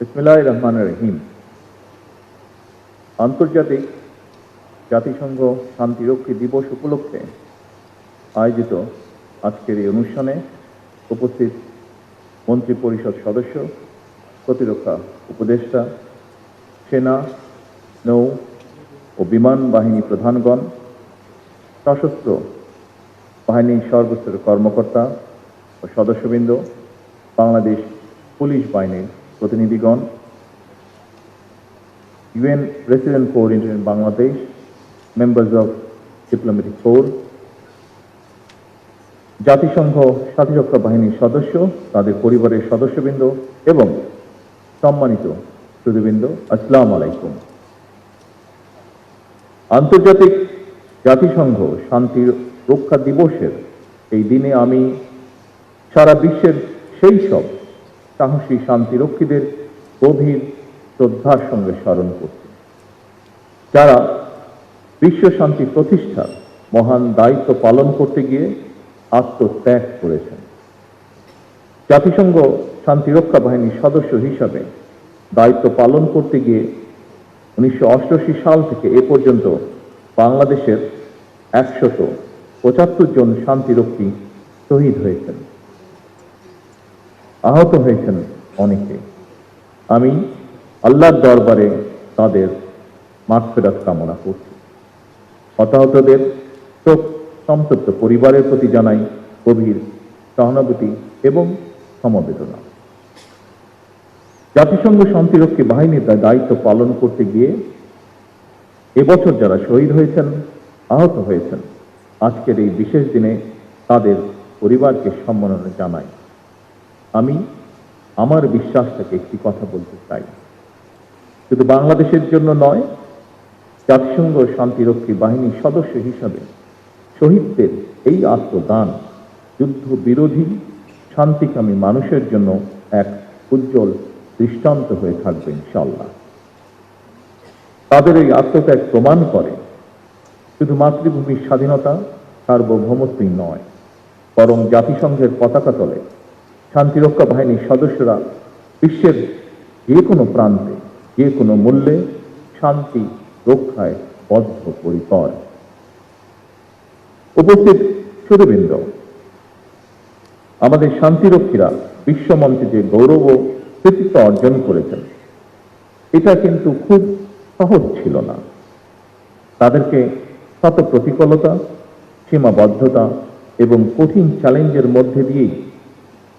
বিসমিল্লাহির রহমানির রহিম। আন্তর্জাতিক জাতিসংঘ শান্তিরক্ষী দিবস উপলক্ষে আয়োজিত আজকের এই অনুষ্ঠানে উপস্থিত মন্ত্রী পরিষদ সদস্য, প্রতিরক্ষা উপদেষ্টা, সেনা, নৌ ও বিমান বাহিনী প্রধানগণ, সশস্ত্র বাহিনীর সর্বস্তরের কর্মকর্তা ও সদস্যবৃন্দ, বাংলাদেশ পুলিশ বাহিনীর প্রতিনিধিগণ, UN Resident Corps in Bangladesh, members of Diplomatic Corps, জাতিসংঘ শান্তিরক্ষা বাহিনীর সদস্য, তাদের পরিবারের সদস্যবৃন্দ এবং সম্মানিত সুধীবৃন্দ, আসসালামু আলাইকুম। আন্তর্জাতিক জাতিসংঘ শান্তি রক্ষা দিবসের এই দিনে আমি সারা বিশ্বের সেই সব সাহসী শান্তিরক্ষীদের গভীর শ্রদ্ধার সঙ্গে স্মরণ করছি, যারা বিশ্ব শান্তি প্রতিষ্ঠার মহান দায়িত্ব পালন করতে গিয়ে আত্মত্যাগ করেছেন। জাতিসংঘ শান্তিরক্ষা বাহিনীর সদস্য হিসাবে দায়িত্ব পালন করতে গিয়ে 1988 সাল থেকে এ পর্যন্ত বাংলাদেশের 175 জন শান্তিরক্ষী শহীদ হয়েছেন, আহত হয়েছেন অনেকে। আমি আল্লাহর দরবারে তাদের মাগফিরাত কামনা করছি। হতাহতদের শোক সন্তপ্ত পরিবারের প্রতি জানাই গভীর সহানুভূতি এবং সমবেদনা। জাতিসংঘ শান্তিরক্ষী বাহিনীর দায়িত্ব পালন করতে গিয়ে এবছর যারা শহীদ হয়েছেন, আহত হয়েছেন, আজকের এই বিশেষ দিনে তাদের পরিবারকে সম্মাননা জানাই। আমি আমার বিশ্বাস থেকে একটি কথা বলতে চাই, শুধু বাংলাদেশের জন্য নয়, জাতিসংঘ শান্তিরক্ষী বাহিনীর সদস্য হিসাবে শহীদদের এই আত্মদান যুদ্ধ বিরোধী শান্তিকামী মানুষের জন্য এক উজ্জ্বল দৃষ্টান্ত হয়ে থাকবে ইনশাআল্লাহ। তাদের এই আত্মত্যাগ প্রমাণ করে শুধু মাতৃভূমির স্বাধীনতা সার্বভৌমত্বই নয়, বরং জাতিসংঘের পতাকা তলে শান্তিরক্ষা বাহিনীর সদস্যরা বিশ্বের যে কোনো প্রান্তে যে কোনো মূল্যে শান্তি রক্ষায় বদ্ধপরিকর। উপস্থিত সুধীবৃন্দ, আমাদের শান্তিরক্ষীরা বিশ্বমঞ্চে যে গৌরব ও কৃতিত্ব অর্জন করেছেন, এটা কিন্তু খুব সহজ ছিল না। তাদেরকে শত প্রতিকূলতা, সীমাবদ্ধতা এবং কঠিন চ্যালেঞ্জের মধ্যে দিয়েই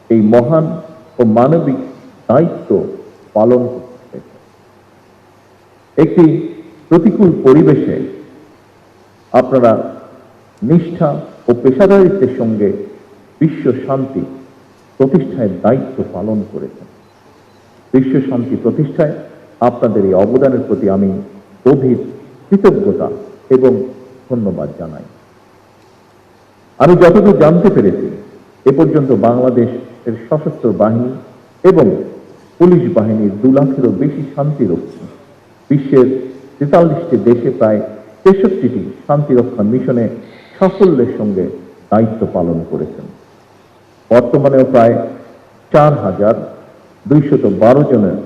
এই মহান ও মানবিক দায়িত্ব পালন করতে হয়েছে। একটি প্রতিকূল পরিবেশে আপনারা নিষ্ঠা ও পেশাদারিত্বের সঙ্গে বিশ্ব শান্তি প্রতিষ্ঠায় দায়িত্ব পালন করেছেন। বিশ্ব শান্তি প্রতিষ্ঠায় আপনাদের এই অবদানের প্রতি আমি গভীর কৃতজ্ঞতা এবং ধন্যবাদ জানাই। আমি যতদূর জানতে পেরেছি, এ পর্যন্ত বাংলাদেশের সশস্ত্র বাহিনী এবং পুলিশ বাহিনীর 2 লাখেরও বেশি শান্তিরক্ষী বিশ্বের 43টি দেশে প্রায় 63টি শান্তিরক্ষা মিশনে সাফল্যের সঙ্গে দায়িত্ব পালন করেছেন। বর্তমানেও প্রায় 4,212 জনের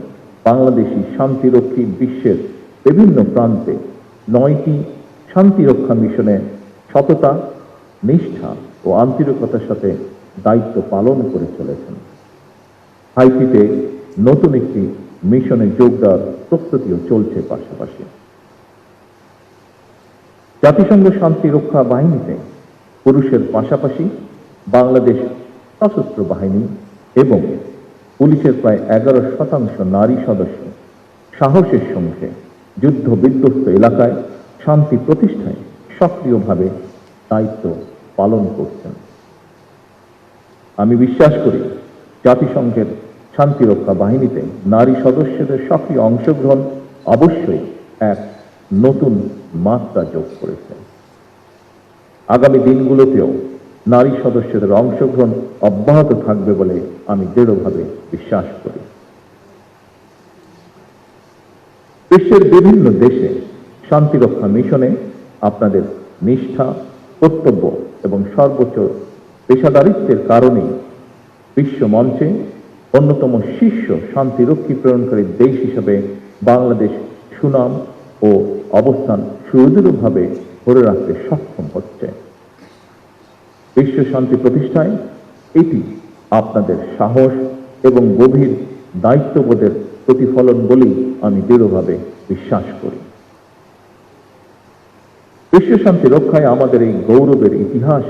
বাংলাদেশি শান্তিরক্ষী বিশ্বের বিভিন্ন প্রান্তে 9টি শান্তিরক্ষা মিশনে সততা, নিষ্ঠা ও আন্তরিকতার সাথে দায়িত্ব পালন করে চলেছেন। হাইতিতে নতুন একটি মিশনে যোগ দেওয়ার প্রস্তুতিও চলছে। পাশাপাশি জাতিসংঘ শান্তিরক্ষা বাহিনীতে পুরুষের পাশাপাশি বাংলাদেশ সশস্ত্র বাহিনী এবং পুলিশের প্রায় 11% নারী সদস্য সাহসের সঙ্গে যুদ্ধ বিধ্বস্ত এলাকায় শান্তি প্রতিষ্ঠায় সক্রিয়ভাবে দায়িত্ব পালন করছেন। আমি বিশ্বাস করি, জাতিসংঘের শান্তিরক্ষা বাহিনীতে নারী সদস্যদের সক্রিয় অংশগ্রহণ অবশ্যই এক নতুন মাত্রা যোগ করেছে। আগামী দিনগুলোতেও নারী সদস্যদের অংশগ্রহণ অব্যাহত থাকবে বলে আমি দৃঢ়ভাবে বিশ্বাস করি। বিশ্বের বিভিন্ন দেশে শান্তিরক্ষা মিশনে আপনাদের নিষ্ঠা, কর্তব্য এবং সর্বোচ্চ পেশাদারিত্বের কারণেই বিশ্ব মঞ্চে অন্যতম শীর্ষ শান্তিরক্ষী প্রেরণকারী দেশ হিসেবে বাংলাদেশ সুনাম ও অবস্থান সুদৃঢ়ভাবে ধরে রাখতে সক্ষম হচ্ছে। বিশ্ব শান্তি প্রতিষ্ঠায় এটি আপনাদের সাহস এবং গভীর দায়িত্ববোধের প্রতিফলন বলেই আমি দৃঢ়ভাবে বিশ্বাস করি। বিশ্ব শান্তি রক্ষায় আমাদের এই গৌরবের ইতিহাস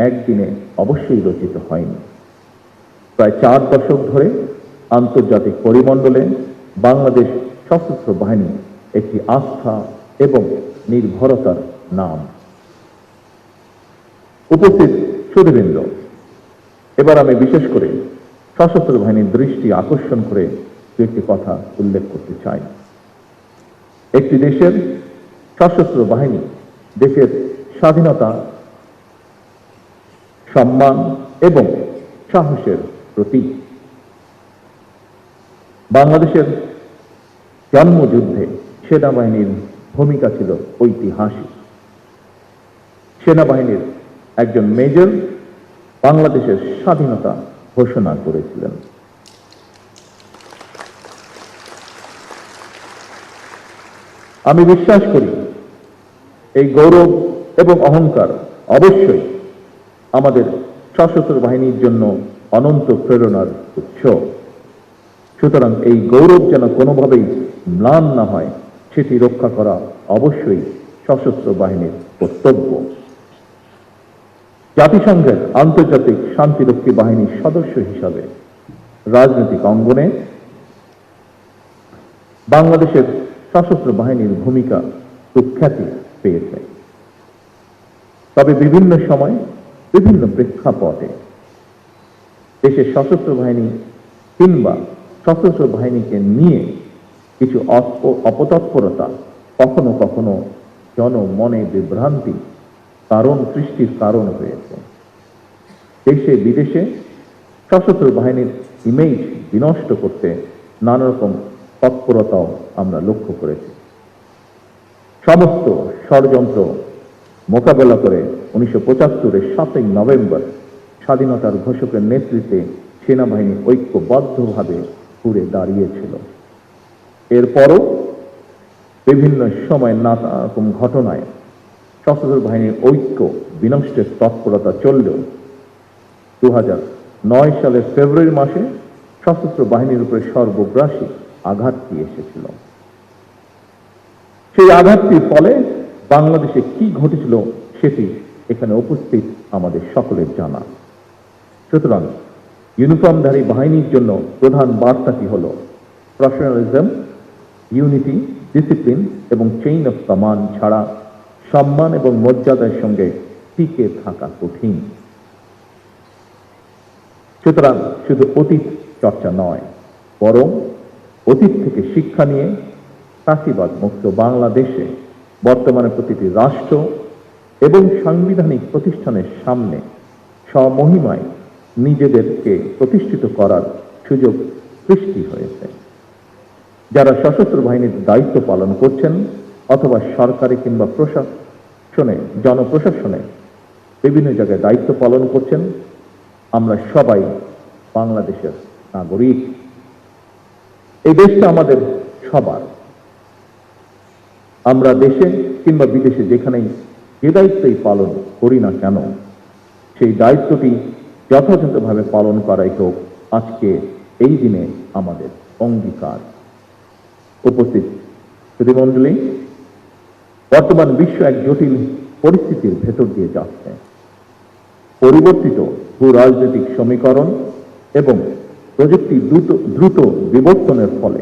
একদিনে অবশ্যই রচিত হয়নি। প্রায় 4 দশক ধরে আন্তর্জাতিক পরিমণ্ডলে বাংলাদেশ সশস্ত্র বাহিনী একটি আস্থা এবং নির্ভরতার নাম। উপস্থিত সুধীবৃন্দ, এবার আমি বিশেষ করে সশস্ত্র বাহিনীর দৃষ্টি আকর্ষণ করে একটি কথা উল্লেখ করতে চাই। একটি দেশের সশস্ত্র বাহিনী দেশের স্বাধীনতা, সম্মান এবং সাহসের প্রতীক। বাংলাদেশের জন্মযুদ্ধে সেনাবাহিনীর ভূমিকা ছিল ঐতিহাসিক। সেনাবাহিনীর একজন মেজর বাংলাদেশের স্বাধীনতা ঘোষণা করেছিলেন। আমি বিশ্বাস করি এই গৌরব এবং অহংকার অবশ্যই আমাদের সশস্ত্র বাহিনীর জন্য অনন্ত প্রেরণার উৎস। সুতরাং এই গৌরব যেন কোনোভাবেই ম্লান না হয়, সেটি রক্ষা করা অবশ্যই সশস্ত্র বাহিনীর কর্তব্য। জাতিসংঘের আন্তর্জাতিক শান্তিরক্ষী বাহিনীর সদস্য হিসাবে রাজনৈতিক অঙ্গনে বাংলাদেশের সশস্ত্র বাহিনীর ভূমিকা সুখ্যাতি পেয়েছে। তবে বিভিন্ন সময় বিভিন্ন প্রেক্ষাপটে দেশের সশস্ত্র বাহিনী কিংবা সশস্ত্র বাহিনীকে নিয়ে কিছু অপতৎপরতা কখনো কখনো জনমনে বিভ্রান্তি সৃষ্টির কারণ হয়েছে। দেশে বিদেশে সশস্ত্র বাহিনীর ইমেজ বিনষ্ট করতে নানা রকম তৎপরতাও আমরা লক্ষ্য করেছি। সমস্ত ষড়যন্ত্র মোকাবেলা করে 1975-এর 7ই নভেম্বর স্বাধীনতার ঘোষকের নেতৃত্বে সেনাবাহিনী ঐক্যবদ্ধভাবে ঘুরে দাঁড়িয়েছিল। এরপরও বিভিন্ন সময় নানা রকম ঘটনায় সশস্ত্র বাহিনীর ঐক্য বিনষ্টের তৎপরতা চললেও 2009 সালের ফেব্রুয়ারি মাসে সশস্ত্র বাহিনীর উপরে সর্বগ্রাসী আঘাতটি এসেছিল। সেই আঘাতটির ফলে বাংলাদেশে কি ঘটেছিল সেটি এখানে উপস্থিত আমাদের সকলের জানা। সুতরাং ইউনিফর্মধারী বাহিনীর জন্য প্রধান বার্তাটি হল প্রফেশনালিজম, ইউনিটি, ডিসিপ্লিন এবং চেইন অফ কমান্ড ছাড়া সম্মান এবং মর্যাদার সঙ্গে টিকে থাকা কঠিন। সুতরাং শুধু অতীত চর্চা নয়, বরং অতীত থেকে শিক্ষা নিয়ে ফ্যাসিবাদ মুক্ত বাংলাদেশে বর্তমানে প্রতিটি রাষ্ট্র এবং সাংবিধানিক প্রতিষ্ঠানের সামনে স্বমহিমায় নিজেদেরকে প্রতিষ্ঠিত করার সুযোগ সৃষ্টি হয়েছে। যারা সশস্ত্র বাহিনীর দায়িত্ব পালন করছেন অথবা সরকারি কিংবা প্রশাসনে, জনপ্রশাসনে বিভিন্ন জায়গায় দায়িত্ব পালন করছেন, আমরা সবাই বাংলাদেশের নাগরিক। এই দেশটা আমাদের সবার। আমরা দেশে কিংবা বিদেশে যেখানেই যে দায়িত্বই পালন করি না কেন, সেই দায়িত্বটি যথাযথভাবে পালন করাই হোক আজকে এই দিনে আমাদের অঙ্গীকার। উপস্থিত সুধীমণ্ডলী, বর্তমান বিশ্ব এক জটিল পরিস্থিতির ভেতর দিয়ে যাচ্ছে। পরিবর্তিত ভূ রাজনৈতিক সমীকরণ এবং প্রযুক্তির দ্রুত বিবর্তনের ফলে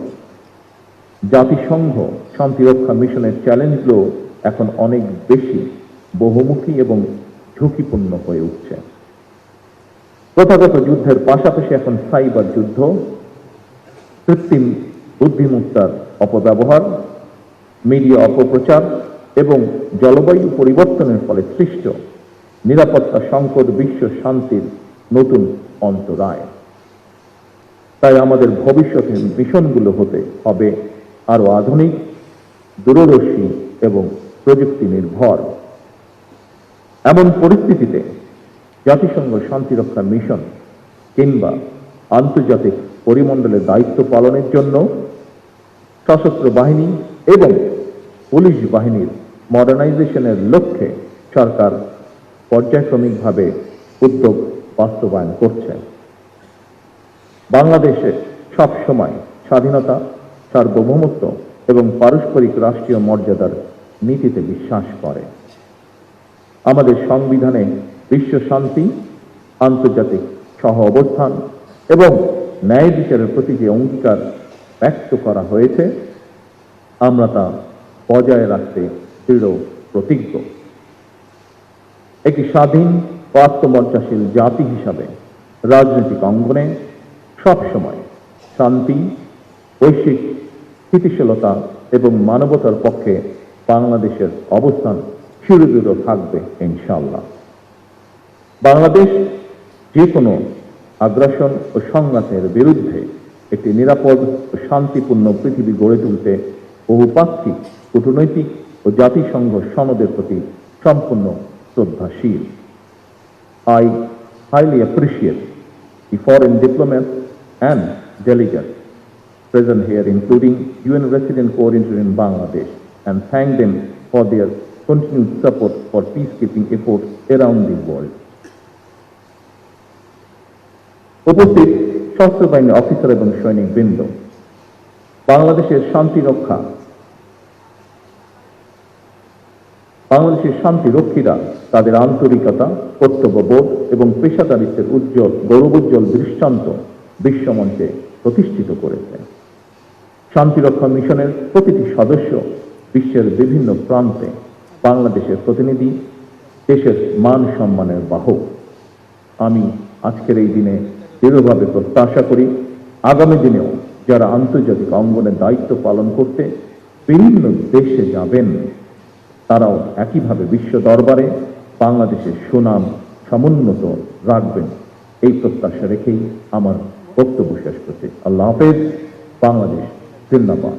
জাতিসংঘ শান্তিরক্ষা মিশনের চ্যালেঞ্জগুলো এখন অনেক বেশি বহুমুখী এবং ঝুঁকিপূর্ণ হয়ে উঠছে। প্রথাগত যুদ্ধের পাশাপাশি এখন সাইবার যুদ্ধ, কৃত্রিম বুদ্ধিমত্তার অপব্যবহার, মিডিয়া অপপ্রচার এবং জলবায়ু পরিবর্তনের ফলে সৃষ্ট নিরাপত্তা সংকট বিশ্ব শান্তির নতুন অন্তরায়। তাই আমাদের ভবিষ্যতের মিশনগুলো হতে হবে আরো আধুনিক, দূরদর্শী এবং প্রযুক্তি নির্ভর। এমন পরিস্থিতিতে জাতিসংঘ শান্তিরক্ষা মিশন কিংবা আন্তর্জাতিক পরিমণ্ডলে দায়িত্ব পালনের জন্য সশস্ত্র বাহিনী এবং পুলিশ বাহিনীর মডার্নাইজেশনের লক্ষ্যে সরকার পর্যায়ক্রমিকভাবে উদ্যোগ বাস্তবায়ন করছে। বাংলাদেশে সবসময় স্বাধীনতা, সার্বভৌমত্ব এবং পারস্পরিক রাষ্ট্রীয় মর্যাদার নীতিতে বিশ্বাস করে। আমাদের সংবিধানে বিশ্ব শান্তি, আন্তর্জাতিক সহ অবস্থান এবং ন্যায় বিচারের প্রতি যে অঙ্গীকার ব্যক্ত করা হয়েছে, আমরা তা বজায় রাখতে দৃঢ় প্রতিজ্ঞ। একটি স্বাধীন ও আত্মমর্যাশীল জাতি হিসাবে রাজনৈতিক অঙ্গনে সবসময় শান্তি, বৈশ্বিক স্থিতিশীলতা এবং মানবতার পক্ষে বাংলাদেশের অবস্থান সুদৃঢ় থাকবে ইনশাআল্লাহ। বাংলাদেশ যে কোনো আগ্রাসন ও সংঘাতের বিরুদ্ধে একটি নিরাপদ ও শান্তিপূর্ণ পৃথিবী গড়ে তুলতে বহুপাক্ষিক, কূটনৈতিক ও জাতিসংঘ সনদের প্রতি সম্পূর্ণ শ্রদ্ধাশীল। I highly appreciate the foreign diplomats and delegates present here, including UN resident coordinator in Bangladesh, and thank them for their continued support for peacekeeping efforts around the world. উপস্থিত সশস্ত্র বাহিনীর অফিসার এবং সৈনিক বৃন্দ, বাংলাদেশের শান্তিরক্ষীরা তাদের আন্তরিকতা, কর্তব্যবোধ এবং পেশাদারিত্বের গৌরবোজ্জ্বল দৃষ্টান্ত বিশ্বমঞ্চে প্রতিষ্ঠিত করেছে। শান্তিরক্ষা মিশনের প্রতিটি সদস্য বিশ্বের বিভিন্ন প্রান্তে বাংলাদেশের প্রতিনিধি, দেশের মান সম্মানের বাহক। আমি আজকের এই দিনে দৃঢ়ভাবে প্রত্যাশা করি, আগামী দিনেও যারা আন্তর্জাতিক অঙ্গনে দায়িত্ব পালন করতে বিভিন্ন দেশে যাবেন, তারাও একইভাবে বিশ্ব দরবারে বাংলাদেশের সুনাম সমুন্নত রাখবেন। এই প্রত্যাশা রেখেই আমার বক্তব্য শেষ করছি। আল্লাহ হাফেজ। বাংলাদেশ জিন্দাবাদ।